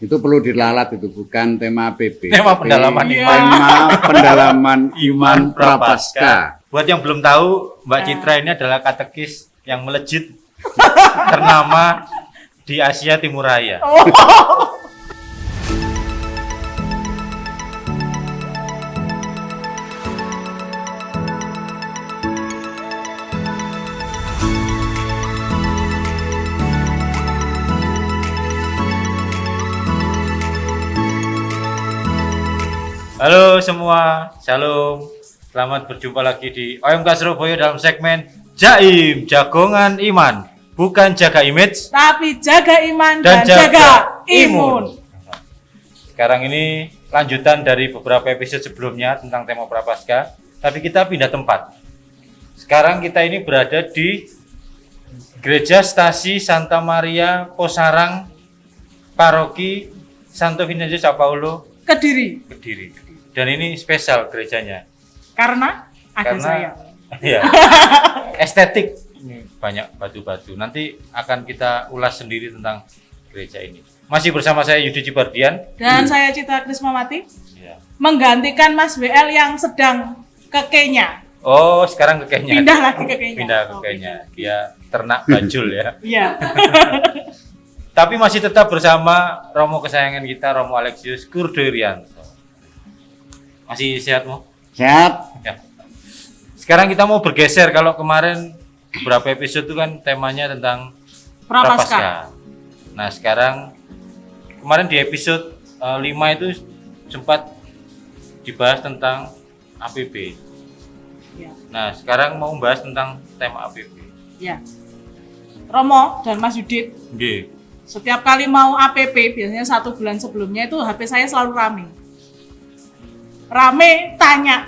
Itu perlu diralat, itu bukan tema APB. Tema pendalaman iman. Tema pendalaman iman prapaskah. Buat yang belum tahu, Mbak Citra ini adalah katekis yang melejit ternama di Asia Timur Raya. Halo semua, shalom. Selamat berjumpa lagi di OMK Surabaya dalam segmen Jaim, Jagongan Iman. Bukan jaga image, tapi jaga iman dan dan jaga imun. Sekarang ini lanjutan dari beberapa episode sebelumnya tentang tema Prapaskah, tapi kita pindah tempat. Sekarang kita ini berada di Gereja Stasi Santa Maria Posarang, Paroki Santo Vincenzo Sao Paulo, Kediri. Dan ini spesial gerejanya. Karena ada saya. Iya. Estetik. Ini banyak batu-batu. Nanti akan kita ulas sendiri tentang gereja ini. Masih bersama saya Yudi Cibardian Dan saya Citra Krismawati. ya. Menggantikan Mas WL yang sedang ke Kenya. Oh, sekarang ke Kenya. Pindah lagi ke Kenya. Pindah ke Kenya. Dia ternak bajul ya. Iya. Tapi masih tetap bersama Romo kesayangan kita, Romo Alexius Kurdoirianto. Masih sehat, Mo? Sehat. Ya. Sekarang kita mau bergeser. Kalau kemarin beberapa episode itu kan temanya tentang Prapaskah. Nah, sekarang kemarin di episode 5 itu sempat dibahas tentang APB. Ya. Nah, sekarang mau membahas tentang tema APB. Ya. Romo dan Mas Yudit, Nggih. setiap kali mau APP, biasanya 1 bulan sebelumnya itu HP saya selalu rame. Rame tanya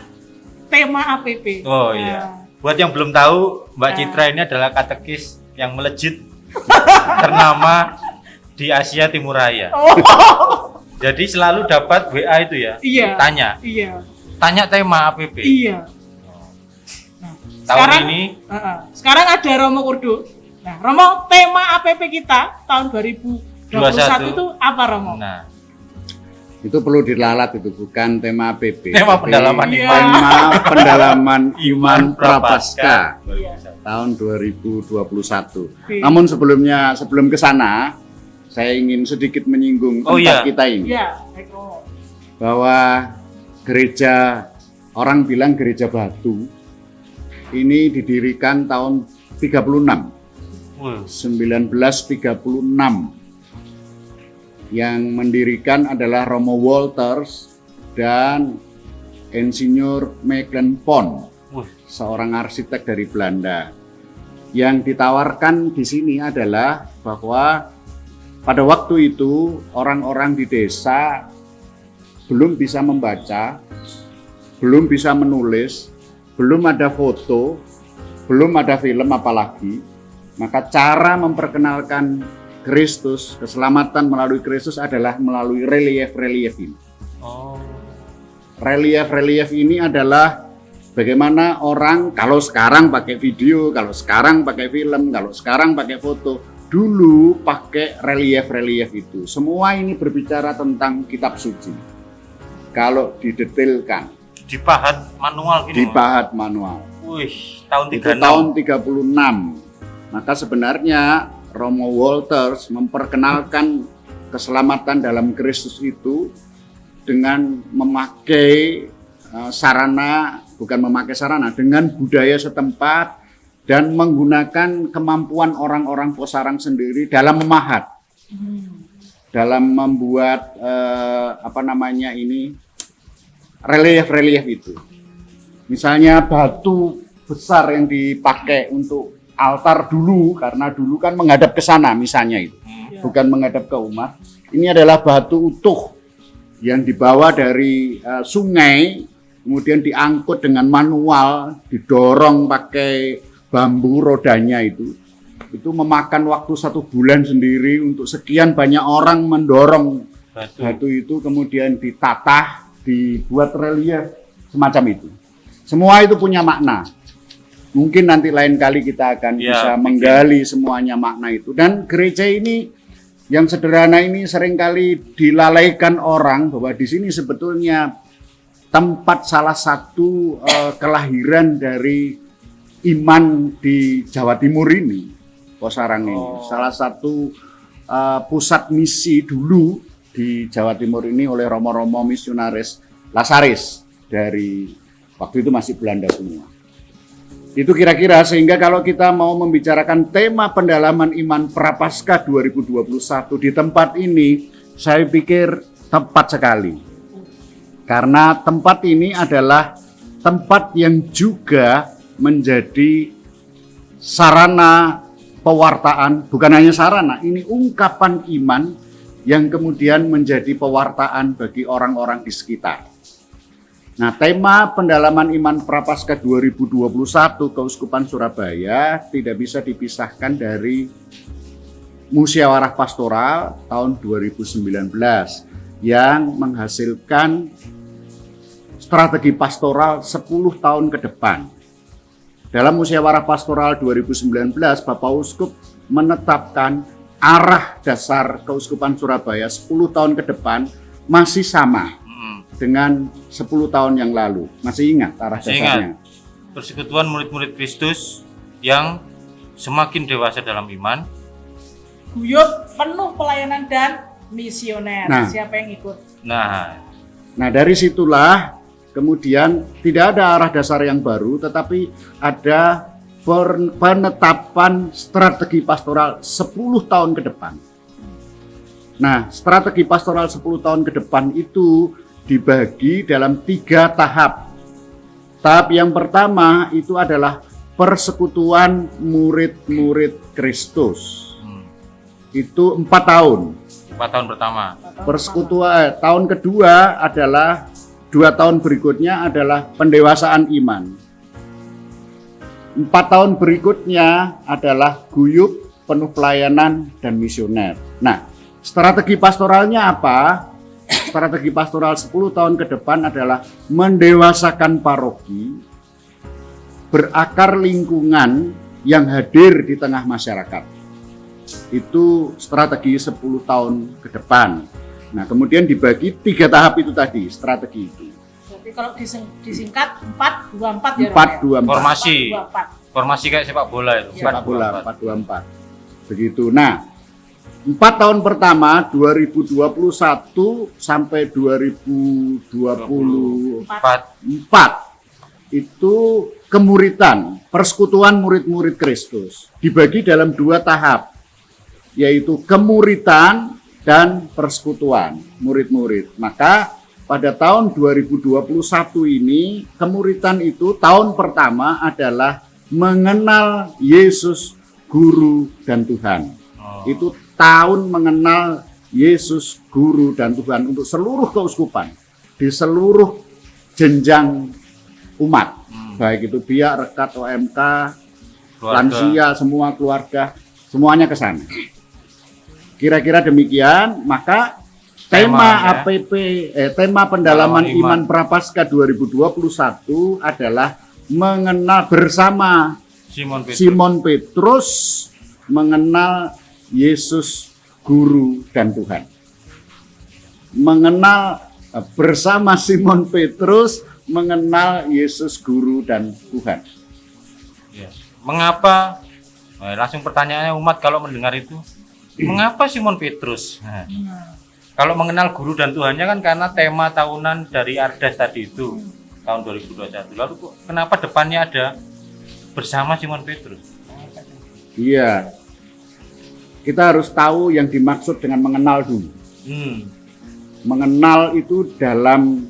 tema APP. Oh Nah, iya. Buat yang belum tahu, Mbak Citra ini adalah katekis yang melejit ternama di Asia Timur Raya. Jadi selalu dapat WA itu ya. Iya. Tanya. Iya. Tanya tema APB. Iya. Nah, Tahun ini sekarang ada Romo Kurdo. Nah, Romo, tema APP kita tahun 2021 itu apa, Romo? Nah, Itu perlu diralat, itu bukan tema APB. Tema pendalaman Iya. iman. Tema pendalaman iman prapaskah Iya. tahun 2021. Oke. Namun sebelum ke sana, saya ingin sedikit menyinggung Oh, tempat iya. kita ini. Iya, baik, Romo. Bahwa gereja, orang bilang gereja batu, ini didirikan tahun 36. Wuh, 1936. Yang mendirikan adalah Romo Wolters dan Insinyur Mecklenpont, wuh. seorang arsitek dari Belanda. Yang ditawarkan di sini adalah bahwa pada waktu itu orang-orang di desa belum bisa membaca, belum bisa menulis, belum ada foto, belum ada film apalagi. Maka cara memperkenalkan Kristus, keselamatan melalui Kristus adalah melalui relief-relief ini. Oh. Relief-relief ini adalah bagaimana orang kalau sekarang pakai video, kalau sekarang pakai film, kalau sekarang pakai foto, dulu pakai relief-relief itu. Semua ini berbicara tentang kitab suci. Kalau didetailkan, Dipahat manual gini. dipahat manual. Wih, tahun Itu 36. tahun 36. Maka sebenarnya Romo Wolters memperkenalkan keselamatan dalam Kristus itu dengan memakai dengan budaya setempat dan menggunakan kemampuan orang-orang Posarang sendiri dalam memahat, dalam membuat relief-relief itu. Misalnya batu besar yang dipakai untuk altar dulu, karena dulu kan menghadap ke sana misalnya itu, bukan menghadap ke umat. Ini adalah batu utuh yang dibawa dari sungai, kemudian diangkut dengan manual, didorong pakai bambu rodanya itu memakan waktu 1 bulan sendiri untuk sekian banyak orang mendorong batu itu, kemudian ditatah, dibuat relief semacam itu. Semua itu punya makna. Mungkin nanti lain kali kita akan bisa menggali semuanya makna itu. Dan gereja ini Yang sederhana ini seringkali dilalaikan orang bahwa di sini sebetulnya tempat salah satu kelahiran dari iman di Jawa Timur ini, Posarang ini. Salah satu pusat misi dulu di Jawa Timur ini oleh romo-romo misionaris Lasaris dari waktu itu masih Belanda semua. Itu kira-kira sehingga kalau kita mau membicarakan tema pendalaman iman Prapaskah 2021 di tempat ini, saya pikir tepat sekali. Karena tempat ini adalah tempat yang juga menjadi sarana pewartaan, bukan hanya sarana, ini ungkapan iman yang kemudian menjadi pewartaan bagi orang-orang di sekitar. Nah, tema pendalaman iman Prapaskah 2021 Keuskupan Surabaya tidak bisa dipisahkan dari musyawarah pastoral tahun 2019 yang menghasilkan strategi pastoral 10 tahun ke depan. Dalam musyawarah pastoral 2019, Bapak Uskup menetapkan arah dasar Keuskupan Surabaya 10 tahun ke depan masih sama dengan 10 tahun yang lalu. Masih ingat arah dasarnya? Persekutuan murid-murid Kristus yang semakin dewasa dalam iman, guyup, penuh pelayanan dan misioner. Nah. Siapa yang ikut? Nah, dari situlah kemudian tidak ada arah dasar yang baru, tetapi ada penetapan strategi pastoral 10 tahun ke depan. Nah, strategi pastoral 10 tahun ke depan itu dibagi dalam 3 tahap. Tahap yang pertama itu adalah persekutuan murid-murid Kristus. Itu 4 tahun. 4 tahun pertama. Persekutuan tahun kedua adalah 2 tahun berikutnya adalah pendewasaan iman. 4 tahun berikutnya adalah guyup, penuh pelayanan, dan misioner. Nah, strategi pastoralnya apa? Strategi pastoral 10 tahun ke depan adalah mendewasakan paroki, berakar lingkungan yang hadir di tengah masyarakat. Itu strategi 10 tahun ke depan. Nah, kemudian dibagi 3 tahap itu tadi, strategi itu. Jadi kalau disingkat 4-2-4 ya. 4-2-4. Formasi. 4-2-4. Formasi kayak sepak bola itu. Sepak bola 4-2-4. Begitu. Nah, 4 tahun pertama 2021 sampai 2024 itu kemuritan, persekutuan murid-murid Kristus. Dibagi dalam 2 tahap, yaitu kemuritan dan persekutuan murid-murid. Maka pada tahun 2021 ini, kemuritan itu tahun pertama adalah mengenal Yesus, Guru dan Tuhan. Itu tahun mengenal Yesus, Guru dan Tuhan untuk seluruh keuskupan di seluruh jenjang umat, baik itu biak, rekat, OMK, lansia, semua keluarga, semuanya ke sana. Kira-kira demikian. Maka tema tema pendalaman iman Prapaskah 2021 adalah mengenal bersama Simon Petrus, mengenal Yesus, Guru dan Tuhan. Mengenal bersama Simon Petrus, mengenal Yesus, Guru dan Tuhan. Mengapa? Langsung pertanyaannya umat kalau mendengar itu, mengapa Simon Petrus? Kalau mengenal Guru dan Tuhannya kan karena tema tahunan dari Ardas tadi itu tahun 2021. Lalu kenapa depannya ada bersama Simon Petrus? Iya. Kita harus tahu yang dimaksud dengan mengenal dulu. Mengenal itu dalam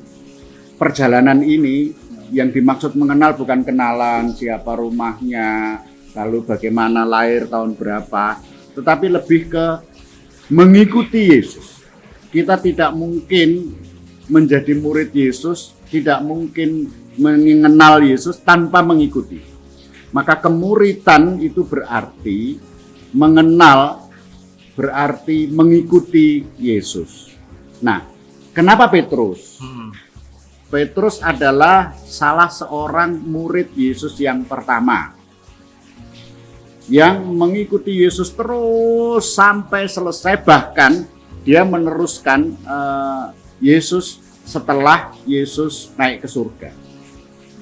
perjalanan ini, yang dimaksud mengenal bukan kenalan siapa rumahnya, lalu bagaimana lahir tahun berapa, tetapi lebih ke mengikuti Yesus. Kita tidak mungkin menjadi murid Yesus, tidak mungkin mengenal Yesus tanpa mengikuti. Maka kemuritan itu berarti mengenal, berarti mengikuti Yesus. Nah, kenapa Petrus? Petrus adalah salah seorang murid Yesus yang pertama. yang mengikuti Yesus terus sampai selesai, bahkan dia meneruskan Yesus setelah Yesus naik ke surga.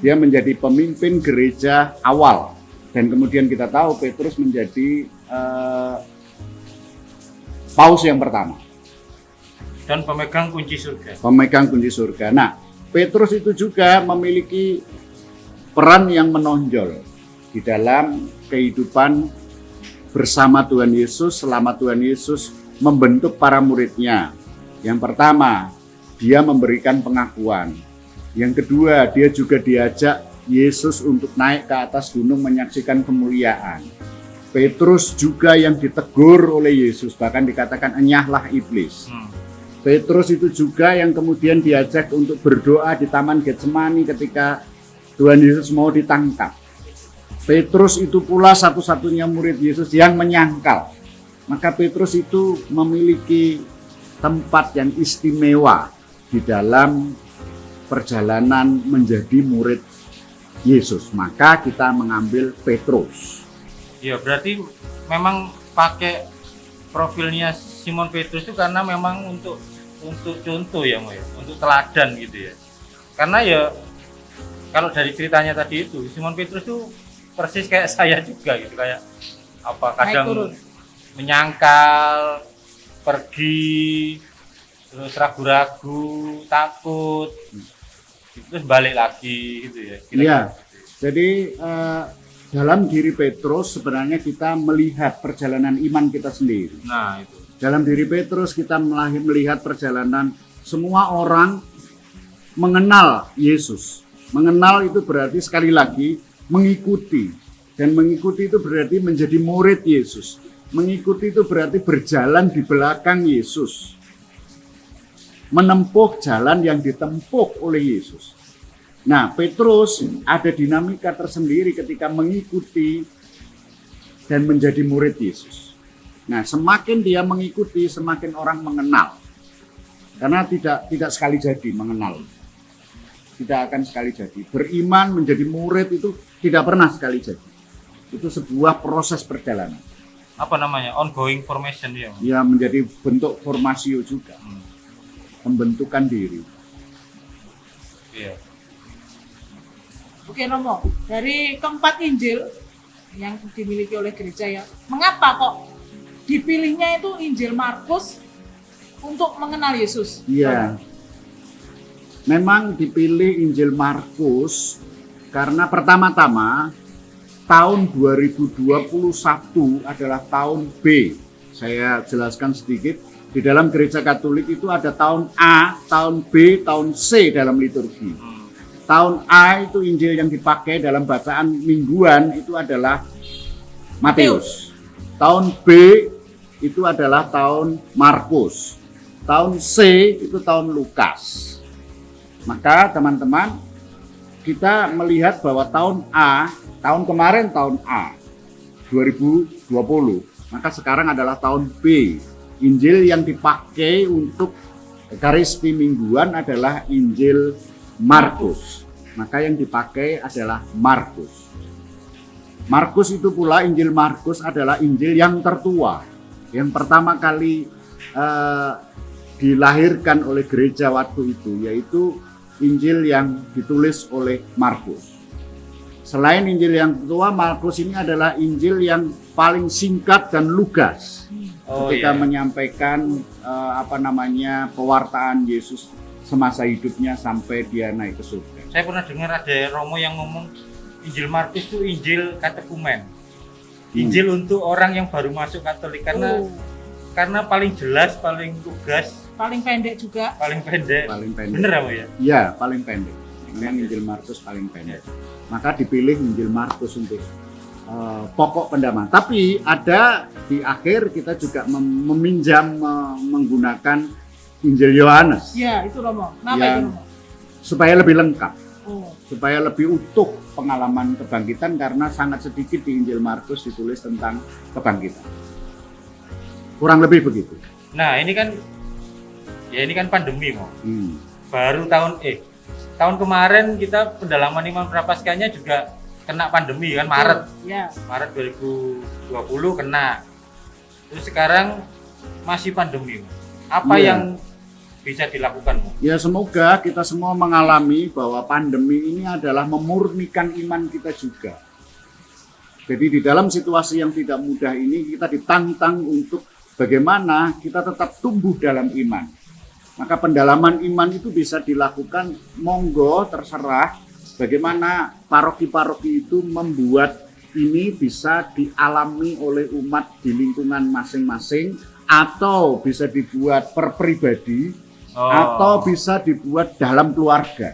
Dia menjadi pemimpin gereja awal, dan kemudian kita tahu Petrus menjadi paus yang pertama Dan pemegang kunci surga. pemegang kunci surga. Nah, Petrus itu juga memiliki peran yang menonjol di dalam kehidupan bersama Tuhan Yesus selama Tuhan Yesus membentuk para muridnya. Yang pertama, dia memberikan pengakuan. Yang kedua, dia juga diajak Yesus untuk naik ke atas gunung menyaksikan kemuliaan. Petrus juga yang ditegur oleh Yesus, bahkan dikatakan enyahlah iblis. Petrus itu juga yang kemudian diajak untuk berdoa di Taman Getsemani ketika Tuhan Yesus mau ditangkap. Petrus itu pula satu-satunya murid Yesus yang menyangkal. Maka Petrus itu memiliki tempat yang istimewa di dalam perjalanan menjadi murid Yesus. Maka kita mengambil Petrus. Ya, berarti memang pakai profilnya Simon Petrus itu karena memang untuk contoh ya, Mo, ya, untuk teladan gitu ya. Karena ya kalau dari ceritanya tadi itu Simon Petrus itu persis kayak saya juga gitu, kayak apa kadang menyangkal, pergi, terus ragu-ragu, takut, terus balik lagi gitu ya. Iya. Jadi dalam diri Petrus sebenarnya kita melihat perjalanan iman kita sendiri. Nah, itu. Dalam diri Petrus kita melihat perjalanan semua orang mengenal Yesus. Mengenal itu berarti sekali lagi mengikuti. Dan mengikuti itu berarti menjadi murid Yesus. Mengikuti itu berarti berjalan di belakang Yesus. Menempuh jalan yang ditempuh oleh Yesus. Nah, Petrus ada dinamika tersendiri ketika mengikuti dan menjadi murid Yesus. Nah, semakin dia mengikuti, semakin orang mengenal. Karena tidak sekali jadi mengenal. Tidak akan sekali jadi. Beriman menjadi murid itu tidak pernah sekali jadi. Itu sebuah proses perjalanan. Apa namanya? Ongoing formation ya. Ya, menjadi bentuk formasio juga. Pembentukan diri. Iya. Oke Romo, dari keempat Injil yang dimiliki oleh gereja ya, mengapa kok dipilihnya itu Injil Markus untuk mengenal Yesus? Iya. Memang dipilih Injil Markus karena pertama-tama tahun 2021 adalah tahun B. Saya jelaskan sedikit. Di dalam gereja Katolik itu ada tahun A, tahun B, tahun C dalam liturgi. Tahun A itu Injil yang dipakai dalam bacaan mingguan itu adalah Matius. Tahun B itu adalah tahun Markus. Tahun C itu tahun Lukas. Maka teman-teman, kita melihat bahwa tahun A, tahun kemarin tahun A 2020, maka sekarang adalah tahun B. Injil yang dipakai untuk Ekaristi mingguan adalah Injil Markus. Maka yang dipakai adalah Markus. Markus itu pula, Injil Markus adalah Injil yang tertua. Yang pertama kali dilahirkan oleh gereja waktu itu, yaitu Injil yang ditulis oleh Markus. Selain Injil yang tua, Markus ini adalah Injil yang paling singkat dan lugas ketika menyampaikan pewartaan Yesus semasa hidupnya sampai dia naik ke surga. Saya pernah dengar ada Romo yang ngomong Injil Markus itu Injil katekumen. Injil untuk orang yang baru masuk Katolik karena paling jelas, paling lugas, Paling pendek juga. paling pendek. Paling pendek. Bener apa ya? Iya, paling pendek. Memang Injil Markus paling pendek. Maka dipilih Injil Markus untuk pokok pendaman. Tapi ada di akhir kita juga meminjam menggunakan Injil Yohanes. Ya, itu Romo. Kenapa Yang itu Romo? supaya lebih lengkap, Oh, supaya lebih utuh pengalaman kebangkitan, karena sangat sedikit di Injil Markus ditulis tentang kebangkitan. Kurang lebih begitu. Nah, ini kan pandemi, Mo. Hmm. Baru tahun kemarin kita pendalaman iman prapaskahnya juga kena pandemi kan Maret. Ya. Maret 2020 kena. Terus sekarang masih pandemi. Apa Iya. yang bisa dilakukan? Ya semoga kita semua mengalami bahwa pandemi ini adalah memurnikan iman kita juga. Jadi di dalam situasi yang tidak mudah ini kita ditantang untuk bagaimana kita tetap tumbuh dalam iman. Maka pendalaman iman itu bisa dilakukan, monggo terserah bagaimana paroki-paroki itu membuat ini bisa dialami oleh umat di lingkungan masing-masing, atau bisa dibuat per pribadi, atau bisa dibuat dalam keluarga.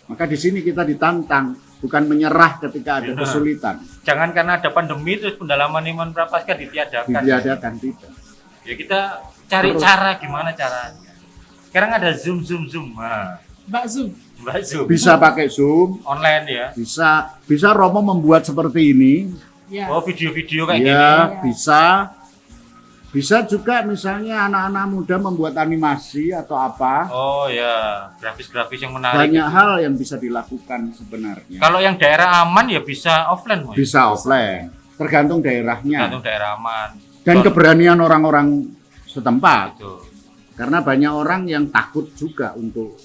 Maka di sini kita ditantang, bukan menyerah ketika ada kesulitan. Jangan karena ada pandemi terus pendalaman iman prapaskah ditiadakan. Ditiadakan tidak. Ya kita cari Terus. cara, gimana caranya. Sekarang ada Zoom. Nah, Mbak Zoom. Mbak Zoom. Bisa pakai Zoom, Online ya. bisa Romo membuat seperti ini. Ya. Oh, video-video kayak Ya, gini. bisa. Bisa juga misalnya anak-anak muda membuat animasi atau apa. Oh ya, grafis-grafis yang menarik. Banyak hal yang bisa dilakukan sebenarnya. Kalau yang daerah aman ya bisa offline, Mas. Bisa offline, tergantung daerahnya Tergantung daerah aman. dan keberanian orang-orang setempat. Betul. Karena banyak orang yang takut juga untuk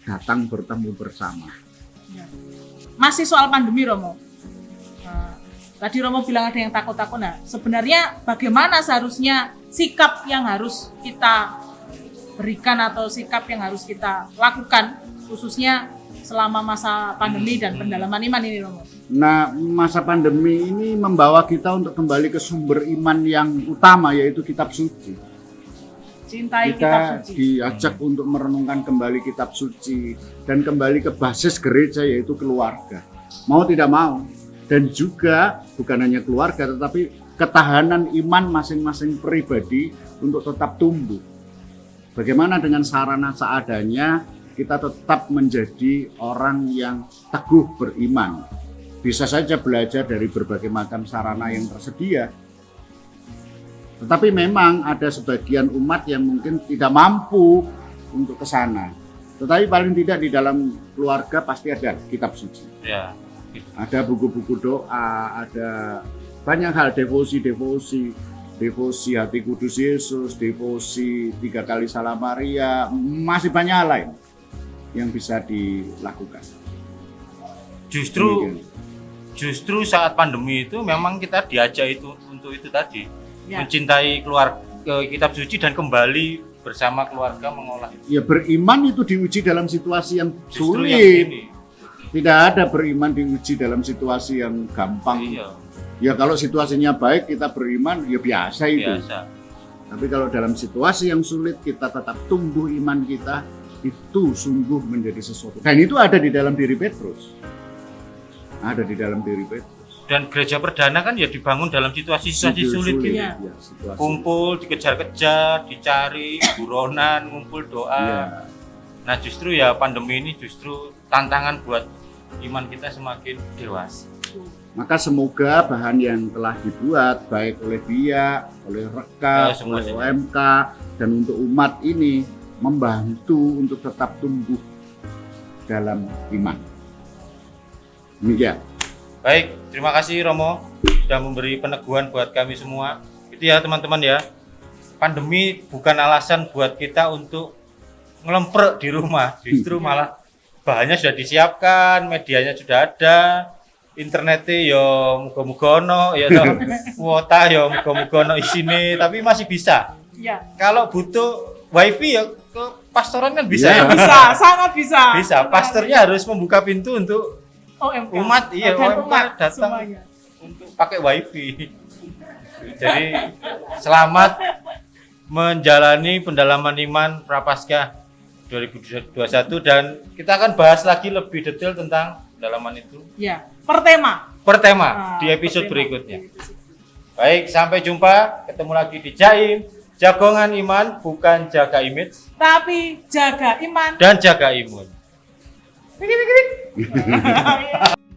datang bertemu bersama. Ya. Masih soal pandemi, Romo. Nah, tadi Romo bilang ada yang takut-takut. Nah, sebenarnya bagaimana seharusnya sikap yang harus kita berikan atau sikap yang harus kita lakukan khususnya selama masa pandemi dan pendalaman iman ini, Romo? Nah, masa pandemi ini membawa kita untuk kembali ke sumber iman yang utama, yaitu kitab suci. Cintai kitab Kita suci. diajak untuk merenungkan kembali kitab suci dan kembali ke basis gereja, yaitu keluarga. Mau tidak mau. Dan juga bukan hanya keluarga, tetapi ketahanan iman masing-masing pribadi untuk tetap tumbuh. Bagaimana dengan sarana seadanya kita tetap menjadi orang yang teguh beriman. Bisa saja belajar dari berbagai macam sarana yang tersedia. Tetapi memang ada sebagian umat yang mungkin tidak mampu untuk ke sana. Tetapi paling tidak di dalam keluarga pasti ada kitab suci. Ya. Ada buku-buku doa, ada banyak hal, devosi hati kudus Yesus, devosi 3 kali Salam Maria, masih banyak hal lain yang bisa dilakukan. Justru saat pandemi itu memang kita diajak itu untuk itu tadi. Ya. Mencintai kitab suci dan kembali bersama keluarga mengolah itu. Ya, beriman itu diuji dalam situasi yang Justru yang sulit. ini. Tidak ada beriman diuji dalam situasi yang gampang. Iya, Ya kalau situasinya baik kita beriman, ya biasa itu. biasa. Tapi kalau dalam situasi yang sulit kita tetap tumbuh iman kita, itu sungguh menjadi sesuatu. Dan itu ada di dalam diri Petrus. Ada di dalam diri Petrus. Dan gereja perdana kan ya dibangun dalam situasi-situasi sulit gitu. Iya. Ya, situasi. Kumpul, dikejar-kejar, dicari, buronan, ngumpul doa. Ya. Nah justru ya pandemi ini justru tantangan buat iman kita semakin dewasa. Maka semoga bahan yang telah dibuat baik oleh dia, oleh Reka, Ya, semua oleh sih. OMK, dan untuk umat ini membantu untuk tetap tumbuh dalam iman. Demikian. Baik, terima kasih Romo sudah memberi peneguhan buat kami semua. Itu ya teman-teman ya. Pandemi bukan alasan buat kita untuk ngelemprek di rumah. Justru malah bahannya sudah disiapkan, medianya sudah ada, internetnya ya muga-muga ono, ya toh. Kuota ya muga-muga ono isine, tapi masih bisa. Ya. Kalau butuh wifi ya ke pastoran kan bisa Ya. ya. Bisa, sangat bisa. Bisa. Pastornya harus membuka pintu untuk OMK. umat, iya, Dan OMK umat datang. semuanya. untuk pakai wifi. Jadi selamat menjalani pendalaman iman Prapaskah 2021 dan kita akan bahas lagi lebih detail tentang pendalaman itu Ya, per tema. per tema Nah, di episode per tema. berikutnya. Baik, sampai jumpa, ketemu lagi di Jaim, Jagongan Iman, bukan jaga image Tapi jaga iman. dan jaga imun. Wik, wik, wik.